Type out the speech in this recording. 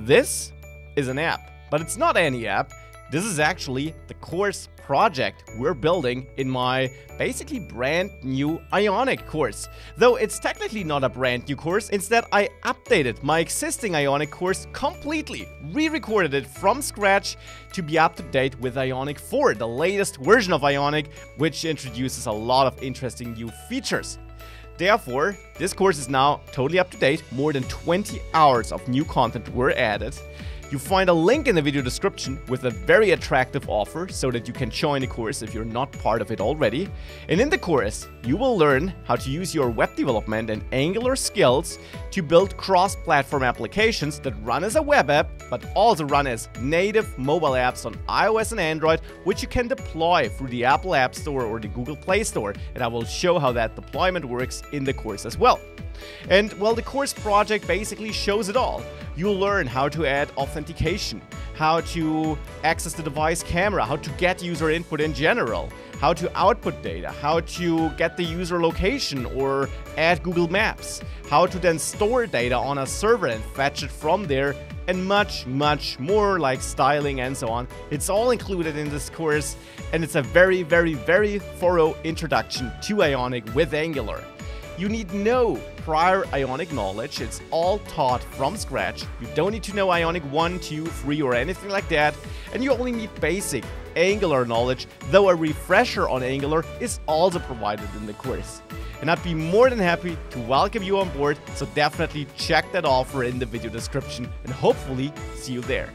This is an app, but it's not any app. This is actually the course project we're building in my basically brand new Ionic course. Though it's technically not a brand new course, instead I updated my existing Ionic course completely, re-recorded it from scratch to be up to date with Ionic 4, the latest version of Ionic, which introduces a lot of interesting new features. Therefore, this course is now totally up to date. More than 20 hours of new content were added. You find a link in the video description with a very attractive offer so that you can join the course if you're not part of it already. And in the course, you will learn how to use your web development and Angular skills to build cross-platform applications that run as a web app, but also run as native mobile apps on iOS and Android, which you can deploy through the Apple App Store or the Google Play Store. And I will show how that deployment works in the course as well. And well, the course project basically shows it all. You'll learn how to add authentication, how to access the device camera, how to get user input in general, how to output data, how to get the user location or add Google Maps, how to then store data on a server and fetch it from there, and much more, like styling and so on. It's all included in this course, and it's a very thorough introduction to Ionic with Angular. You need no prior Ionic knowledge. It's all taught from scratch. You don't need to know Ionic 1, 2, 3 or anything like that. And you only need basic Angular knowledge, though a refresher on Angular is also provided in the course. And I'd be more than happy to welcome you on board, so definitely check that offer in the video description and hopefully see you there.